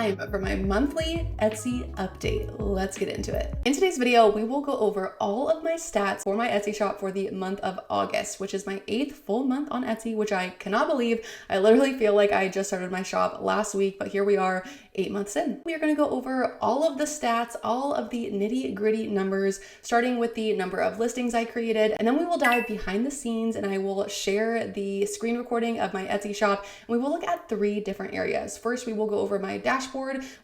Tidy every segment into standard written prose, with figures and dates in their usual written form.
time for my monthly Etsy update. Let's get into it. In today's video, we will go over all of my stats for my Etsy shop for the month of August, which is my 8th full month on Etsy, which I cannot believe. I literally feel like I just started my shop last week, but here we are 8 months in. We are going to go over all of the stats, all of the nitty gritty numbers, starting with the number of listings I created, and then we will dive behind the scenes and I will share the screen recording of my Etsy shop, and we will look at 3 different areas. First, we will go over my dashboard,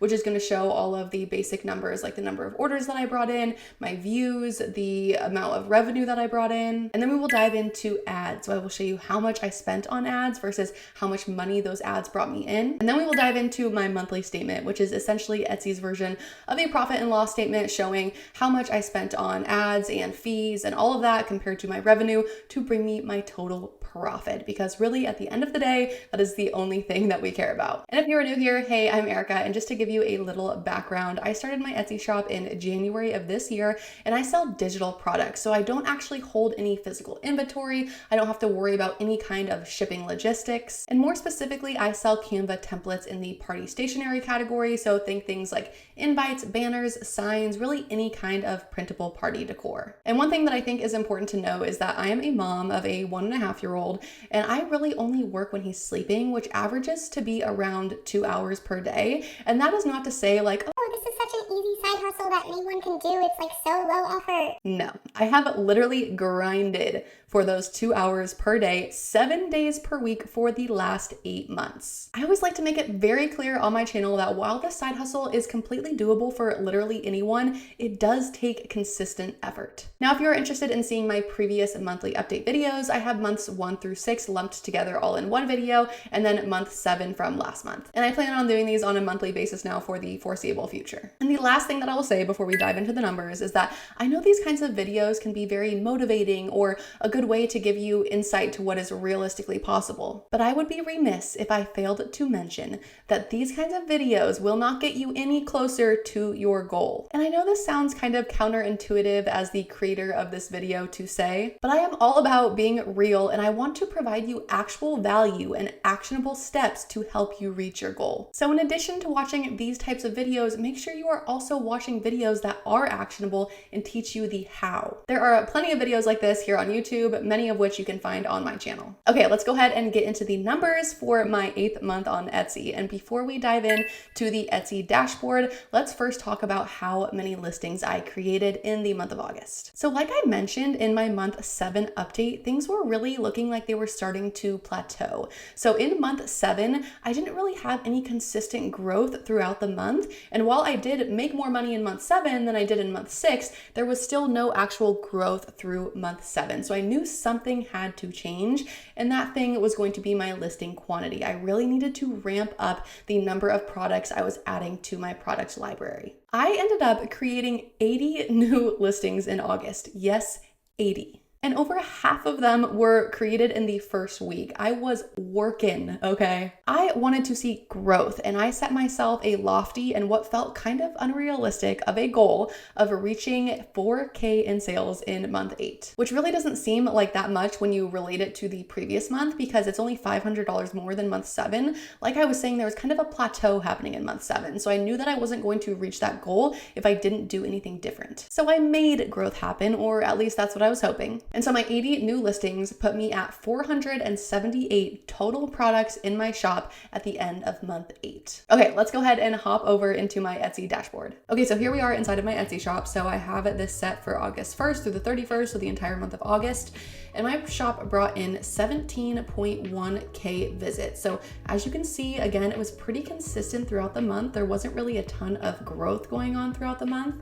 which is going to show all of the basic numbers, like the number of orders that I brought in, my views, the amount of revenue that I brought in, and then we will dive into ads. So I will show you how much I spent on ads versus how much money those ads brought me in. And then we will dive into my monthly statement, which is essentially Etsy's version of a profit and loss statement showing how much I spent on ads and fees and all of that compared to my revenue to bring me my total profit, because really at the end of the day, that is the only thing that we care about. And if you're new here, hey, I'm Erica, and just to give you a little background, I started my Etsy shop in January of this year, and I sell digital products, so I don't actually hold any physical inventory. I don't have to worry about any kind of shipping logistics, and more specifically, I sell Canva templates in the party stationery category, so think things like invites, banners, signs, really any kind of printable party decor. And one thing that I think is important to know is that I am a mom of a 1.5-year-old, and I really only work when he's sleeping, which averages to be around 2 hours per day. And that is not to say like, oh, this is such an easy side hustle that anyone can do. It's like so low effort. No, I have literally grinded for those 2 hours per day, 7 days per week for the last 8 months. I always like to make it very clear on my channel that while this side hustle is completely doable for literally anyone, it does take consistent effort. Now, if you're interested in seeing my previous monthly update videos, I have months 1 through 6 lumped together all in one video, and then month 7 from last month. And I plan on doing these on a monthly basis now for the foreseeable future. And the last thing that I will say before we dive into the numbers is that I know these kinds of videos can be very motivating or a good way to give you insight to what is realistically possible. But I would be remiss if I failed to mention that these kinds of videos will not get you any closer to your goal. And I know this sounds kind of counterintuitive as the creator of this video to say, but I am all about being real, and I want to provide you actual value and actionable steps to help you reach your goal. So in addition to watching these types of videos, make sure you are also watching videos that are actionable and teach you the how. There are plenty of videos like this here on YouTube, many of which you can find on my channel. Okay, let's go ahead and get into the numbers for my 8th month on Etsy. And before we dive in to the Etsy dashboard, let's first talk about how many listings I created in the month of August. So like I mentioned in my month 7 update, things were really looking like they were starting to plateau. So in month 7, I didn't really have any consistent growth throughout the month. And while I did make more money in month 7 than I did in month 6, there was still no actual growth through month 7. So I knew something had to change, and that thing was going to be my listing quantity. I really needed to ramp up the number of products I was adding to my product library. I ended up creating 80 new listings in August. Yes, 80. And over half of them were created in the first week. I was working, okay? I wanted to see growth, and I set myself a lofty and what felt kind of unrealistic of a goal of reaching 4K in sales in month 8, which really doesn't seem like that much when you relate it to the previous month because it's only $500 more than month 7. Like I was saying, there was kind of a plateau happening in month 7. So I knew that I wasn't going to reach that goal if I didn't do anything different. So I made growth happen, or at least that's what I was hoping. And so my 80 new listings put me at 478 total products in my shop at the end of month 8. Okay, let's go ahead and hop over into my Etsy dashboard. Okay, so here we are inside of my Etsy shop. So I have this set for August 1st through the 31st, so the entire month of August. And my shop brought in 17.1K visits. So as you can see, again, it was pretty consistent throughout the month. There wasn't really a ton of growth going on throughout the month.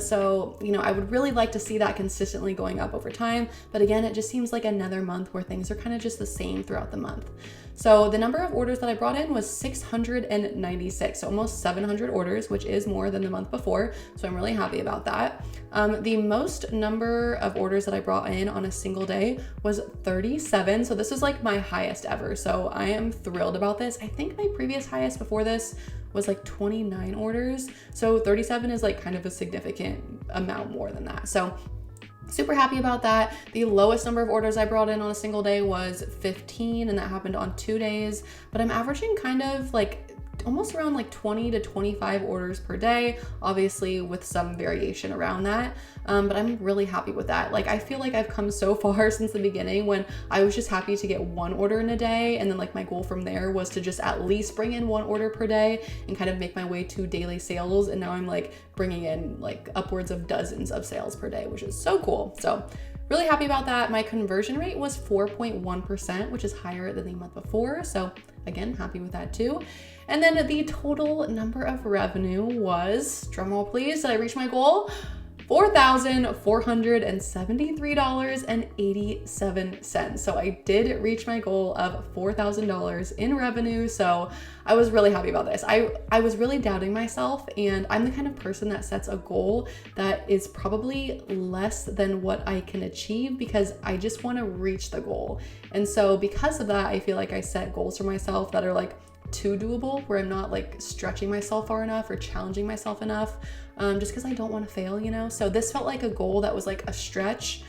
So, I would really like to see that consistently going up over time. But again, it just seems like another month where things are kind of just the same throughout the month. So the number of orders that I brought in was 696, so almost 700 orders, which is more than the month before. So I'm really happy about that. The most number of orders that I brought in on a single day was 37. So this is like my highest ever. So I am thrilled about this. I think my previous highest before this was like 29 orders. So 37 is like kind of a significant amount more than that. So super happy about that. The lowest number of orders I brought in on a single day was 15, and that happened on 2 days, but I'm averaging kind of like almost around like 20 to 25 orders per day, obviously with some variation around that. But I'm really happy with that. Like, I feel like I've come so far since the beginning when I was just happy to get one order in a day. And then like my goal from there was to just at least bring in one order per day and kind of make my way to daily sales. And now I'm like bringing in like upwards of dozens of sales per day, which is so cool. So really happy about that. My conversion rate was 4.1%, which is higher than the month before. So again, happy with that too. And then the total number of revenue was, drumroll please, did I reach my goal? $4,473.87. So I did reach my goal of $4,000 in revenue. So I was really happy about this. I was really doubting myself, and I'm the kind of person that sets a goal that is probably less than what I can achieve because I just want to reach the goal. And so because of that, I feel like I set goals for myself that are like too doable, where I'm not like stretching myself far enough or challenging myself enough, just because I don't want to fail, you know? So this felt like a goal that was like a stretch,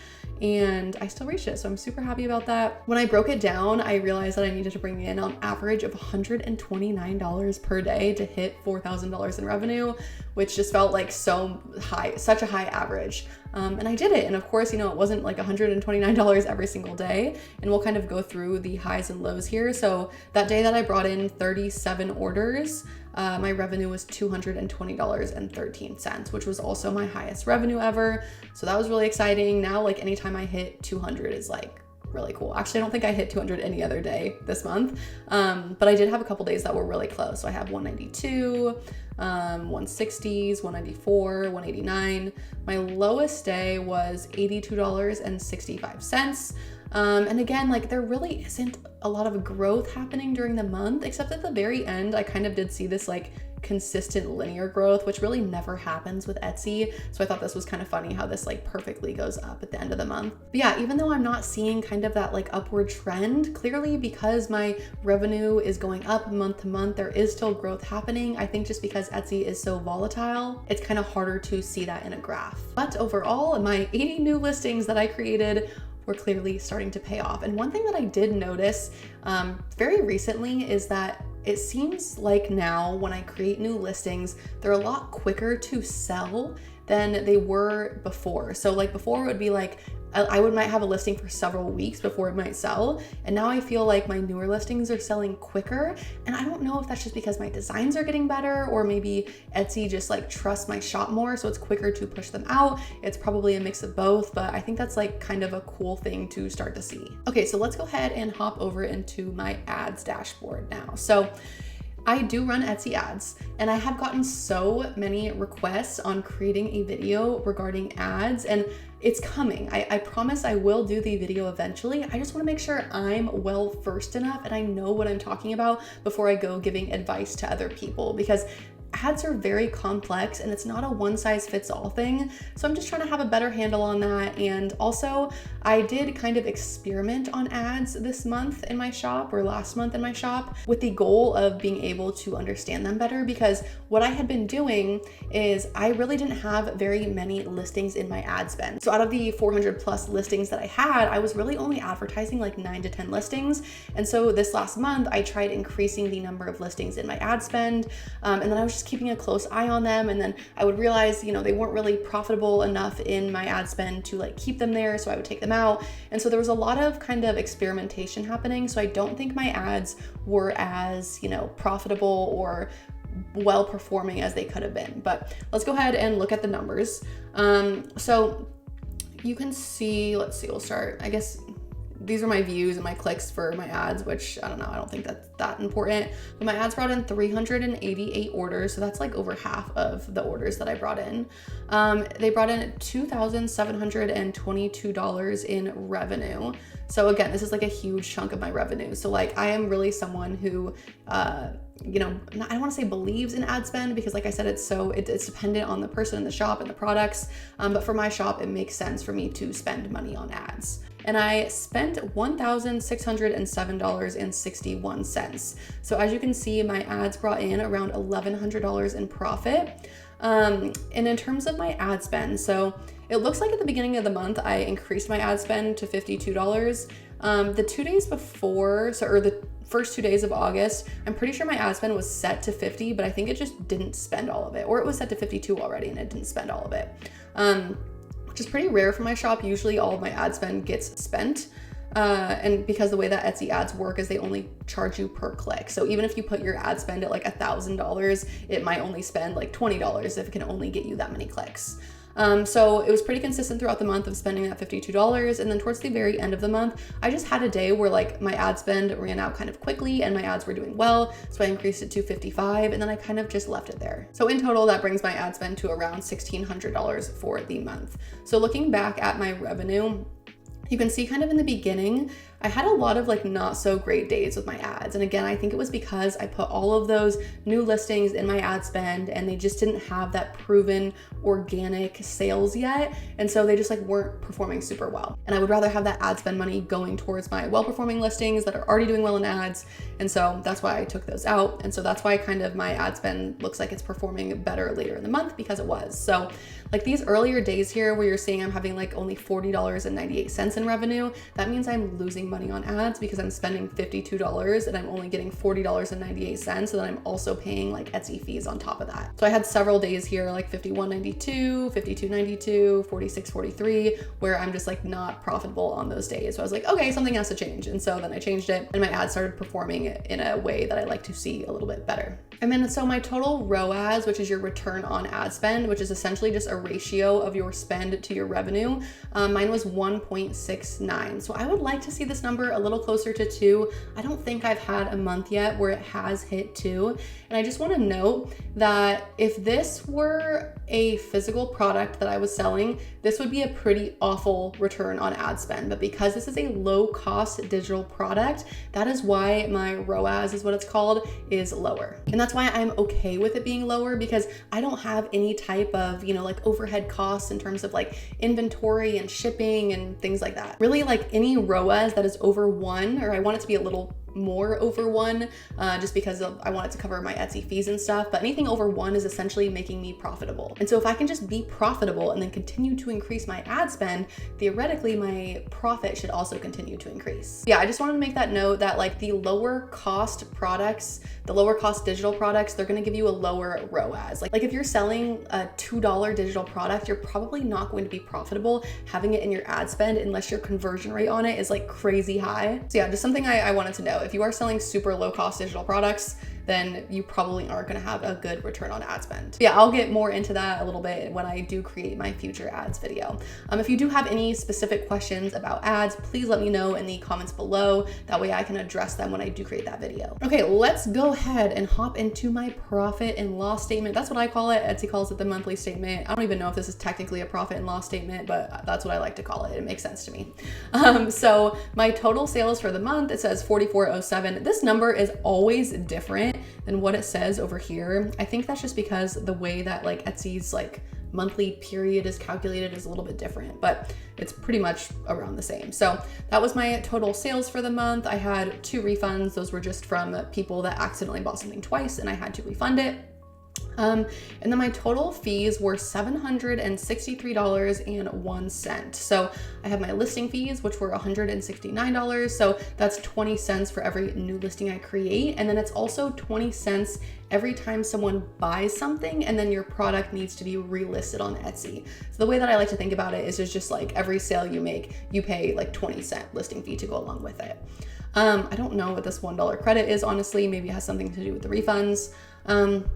and I still reached it. So I'm super happy about that. When I broke it down, I realized that I needed to bring in on average of $129 per day to hit $4,000 in revenue, which just felt like so high, such a high average. And I did it. And of course, you know, it wasn't like $129 every single day. And we'll kind of go through the highs and lows here. So that day that I brought in 37 orders, my revenue was $220.13, which was also my highest revenue ever. So that was really exciting. Now, like anytime I hit 200 is like really cool. Actually, I don't think I hit 200 any other day this month. But I did have a couple days that were really close. So I have 192, 160s, 194, 189. My lowest day was $82.65. And again, like there really isn't a lot of growth happening during the month, except at the very end, I kind of did see this like consistent linear growth, which really never happens with Etsy. So I thought this was kind of funny how this like perfectly goes up at the end of the month. But yeah, even though I'm not seeing kind of that like upward trend, clearly because my revenue is going up month to month, there is still growth happening. I think just because Etsy is so volatile, it's kind of harder to see that in a graph. But overall, my 80 new listings that I created were clearly starting to pay off. And one thing that I did notice very recently is that it seems like now when I create new listings, they're a lot quicker to sell than they were before. So like before it would be like, I might have a listing for several weeks before it might sell. And now I feel like my newer listings are selling quicker. And I don't know if that's just because my designs are getting better, or maybe Etsy just like trusts my shop more, so it's quicker to push them out. It's probably a mix of both, but I think that's like kind of a cool thing to start to see. Okay, so let's go ahead and hop over into my ads dashboard now. So I do run Etsy ads, and I have gotten so many requests on creating a video regarding ads, and it's coming. I promise I will do the video eventually. I just want to make sure I'm well versed enough and I know what I'm talking about before I go giving advice to other people, because ads are very complex and it's not a one size fits all thing. So I'm just trying to have a better handle on that. And also I did kind of experiment on ads this month in my shop, or last month in my shop, with the goal of being able to understand them better, because what I had been doing is I really didn't have very many listings in my ad spend. So out of the 400 plus listings that I had, I was really only advertising like 9 to 10 listings. And so this last month I tried increasing the number of listings in my ad spend. And then I was just keeping a close eye on them. And then I would realize, you know, they weren't really profitable enough in my ad spend to like keep them there. So I would take them out. And so there was a lot of kind of experimentation happening. So I don't think my ads were as, you know, profitable or well performing as they could have been. But let's go ahead and look at the numbers. So you can see, let's see, we'll start, I guess these are my views and my clicks for my ads, which I don't know, I don't think that's that important. But my ads brought in 388 orders, so that's like over half of the orders that I brought in. They brought in $2,722 in revenue. So again, this is like a huge chunk of my revenue. So like I am really someone who, you know, I don't want to say believes in ad spend, because like I said, it's dependent on the person in the shop and the products. But for my shop, it makes sense for me to spend money on ads. And I spent $1,607.61. So as you can see, my ads brought in around $1,100 in profit. And in terms of my ad spend, so It looks like at the beginning of the month, I increased my ad spend to $52. The 2 days before, or the first 2 days of August, I'm pretty sure my ad spend was set to 50, but I think it just didn't spend all of it, or it was set to 52 already and it didn't spend all of it. Which is pretty rare for my shop. Usually all of my ad spend gets spent. And because the way that Etsy ads work is they only charge you per click. So even if you put your ad spend at like $1,000, it might only spend like $20 if it can only get you that many clicks. So it was pretty consistent throughout the month of spending that $52. And then towards the very end of the month, I just had a day where like my ad spend ran out kind of quickly and my ads were doing well. So I increased it to 55 and then I kind of just left it there. So in total, that brings my ad spend to around $1,600 for the month. So looking back at my revenue, you can see kind of in the beginning, I had a lot of like not so great days with my ads. And again, I think it was because I put all of those new listings in my ad spend and they just didn't have that proven organic sales yet. And so they just like weren't performing super well. And I would rather have that ad spend money going towards my well-performing listings that are already doing well in ads. And so that's why I took those out. And so that's why kind of my ad spend looks like it's performing better later in the month because it was. So like these earlier days here where you're seeing I'm having like only $40.98 in revenue, that means I'm losing money on ads because I'm spending $52 and I'm only getting $40.98. So then I'm also paying like Etsy fees on top of that. So I had several days here like $51.92, $52.92, $46.43, where I'm just like not profitable on those days. So I was like, okay, something has to change. And so then I changed it and my ads started performing in a way that I like to see a little bit better. And then so my total ROAS, which is your return on ad spend, which is essentially just a ratio of your spend to your revenue, mine was 1.69. So I would like to see this number a little closer to 2. I don't think I've had a month yet where it has hit 2. And I just want to note that if this were a physical product that I was selling, this would be a pretty awful return on ad spend. But because this is a low cost digital product, that is why my ROAS is what it's called, is lower. And that's why I'm okay with it being lower, because I don't have any type of, like overhead costs in terms of like inventory and shipping and things like that. Really, like any ROAS that is over 1, or I want it to be a little more over 1, just because I want it to cover my Etsy fees and stuff, but anything over 1 is essentially making me profitable. And so if I can just be profitable and then continue to increase my ad spend, theoretically my profit should also continue to increase. Yeah, I just wanted to make that note that like the lower cost products, the lower cost digital products, they're gonna give you a lower ROAS. Like if you're selling a $2 digital product, you're probably not going to be profitable having it in your ad spend unless your conversion rate on it is like crazy high. So yeah, just something I wanted to know. If you are selling super low cost digital products, then you probably aren't gonna have a good return on ad spend. Yeah, I'll get more into that a little bit when I do create my future ads video. If you do have any specific questions about ads, please let me know in the comments below. That way I can address them when I do create that video. Okay, let's go ahead and hop into my profit and loss statement. That's what I call it. Etsy calls it the monthly statement. I don't even know if this is technically a profit and loss statement, but that's what I like to call it. It makes sense to me. So my total sales for the month, it says 4407. This number is always different than what it says over here. I think that's just because the way that like Etsy's like monthly period is calculated is a little bit different, but it's pretty much around the same. So that was my total sales for the month. I had 2 refunds. Those were just from people that accidentally bought something twice and I had to refund it. And then my total fees were $763.01. So I have my listing fees, which were $169. So that's 20 cents for every new listing I create. And then it's also 20 cents every time someone buys something and then your product needs to be relisted on Etsy. So the way that I like to think about it is just like every sale you make, you pay like 20-cent listing fee to go along with it. I don't know what this $1 credit is, honestly. Maybe it has something to do with the refunds. And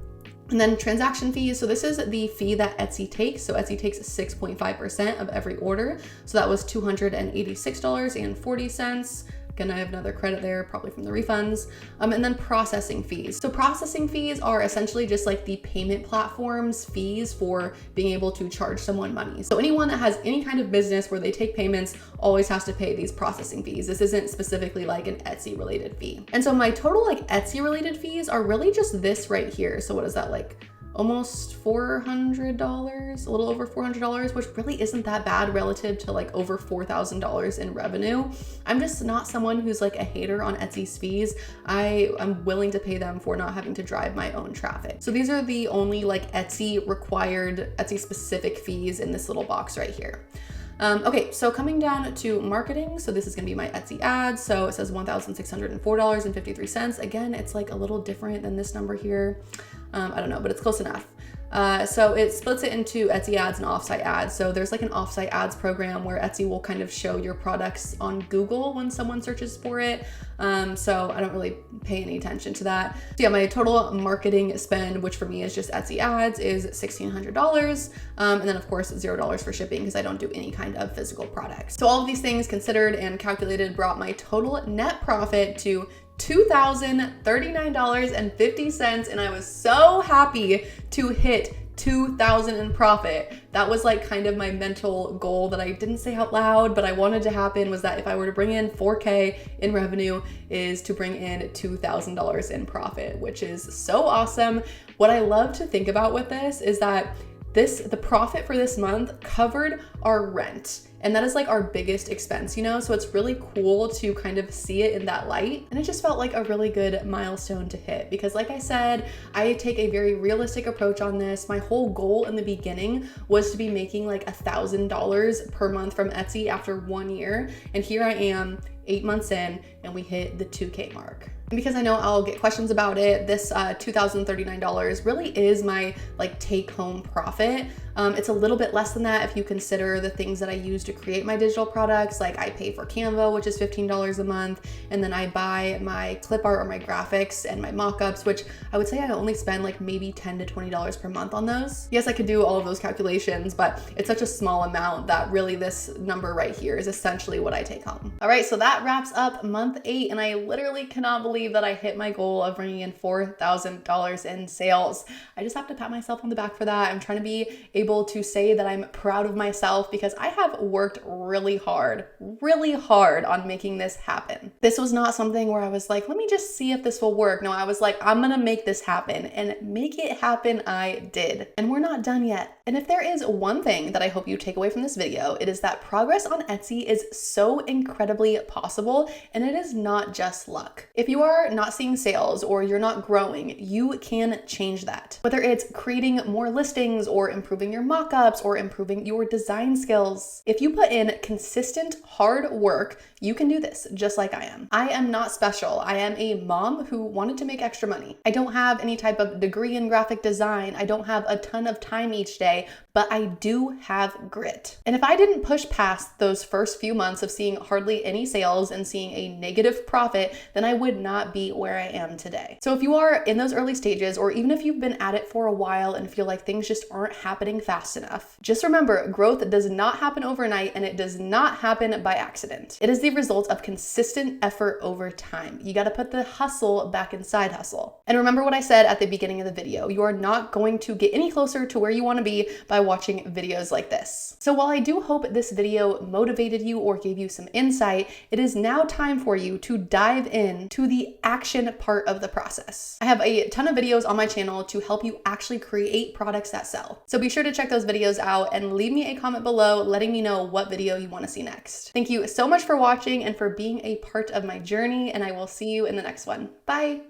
then transaction fees. So this is the fee that Etsy takes. So Etsy takes 6.5% of every order. So that was $286.40. Again, I have another credit there, probably from the refunds. And then processing fees. So processing fees are essentially just like the payment platform's fees for being able to charge someone money. So anyone that has any kind of business where they take payments always has to pay these processing fees. This isn't specifically like an Etsy related fee. And so my total like Etsy related fees are really just this right here. So what is that, like almost $400, a little over $400, which really isn't that bad relative to like over $4,000 in revenue. I'm just not someone who's like a hater on Etsy's fees. I'm willing to pay them for not having to drive my own traffic. So these are the only like Etsy required, Etsy specific fees in this little box right here. Okay, so coming down to marketing, so this is gonna be my Etsy ads. So it says $1,604.53. Again, it's like a little different than this number here. I don't know, but it's close enough. So it splits it into Etsy ads and offsite ads. So there's like an offsite ads program where Etsy will kind of show your products on Google when someone searches for it. So I don't really pay any attention to that. So yeah, my total marketing spend, which for me is just Etsy ads, is $1,600. And then of course $0 for shipping because I don't do any kind of physical products. So all of these things considered and calculated brought my total net profit to $2,039.50, and I was so happy to hit $2,000 in profit. That was like kind of my mental goal that I didn't say out loud, but I wanted to happen, was that if I were to bring in 4K in revenue, is to bring in $2,000 in profit, which is so awesome. What I love to think about with this is that the profit for this month covered our rent. And that is like our biggest expense, you know? So it's really cool to kind of see it in that light. And it just felt like a really good milestone to hit because like I said, I take a very realistic approach on this. My whole goal in the beginning was to be making like $1,000 per month from Etsy after 1 year. And here I am 8 months in and we hit the 2K mark. And because I know I'll get questions about it, this $2,039 really is my like take home profit. It's a little bit less than that if you consider the things that I use to create my digital products. Like I pay for Canva, which is $15 a month. And then I buy my clip art or my graphics and my mockups, which I would say I only spend like maybe $10 to $20 per month on those. Yes, I could do all of those calculations, but it's such a small amount that really this number right here is essentially what I take home. All right, so that wraps up month 8. And I literally cannot believe that I hit my goal of bringing in $4,000 in sales. I just have to pat myself on the back for that. I'm trying to be able to say that I'm proud of myself because I have worked really hard on making this happen. This was not something where I was like, let me just see if this will work. No, I was like, I'm gonna make this happen, and make it happen I did. And we're not done yet. And if there is one thing that I hope you take away from this video, it is that progress on Etsy is so incredibly possible, and it is not just luck. If you are not seeing sales or you're not growing, you can change that. Whether it's creating more listings or improving your mockups or improving your design skills. If you put in consistent hard work, you can do this just like I am. I am not special. I am a mom who wanted to make extra money. I don't have any type of degree in graphic design. I don't have a ton of time each day, but I do have grit. And if I didn't push past those first few months of seeing hardly any sales and seeing a negative profit, then I would not be where I am today. So if you are in those early stages, or even if you've been at it for a while and feel like things just aren't happening fast enough, just remember, growth does not happen overnight and it does not happen by accident. It is the result of consistent effort over time. You got to put the hustle back in side hustle. And remember what I said at the beginning of the video, you are not going to get any closer to where you want to be by watching videos like this. So while I do hope this video motivated you or gave you some insight, it is now time for you to dive in to the action part of the process. I have a ton of videos on my channel to help you actually create products that sell. So be sure to check those videos out and leave me a comment below letting me know what video you want to see next. Thank you so much for watching and for being a part of my journey, and I will see you in the next one. Bye.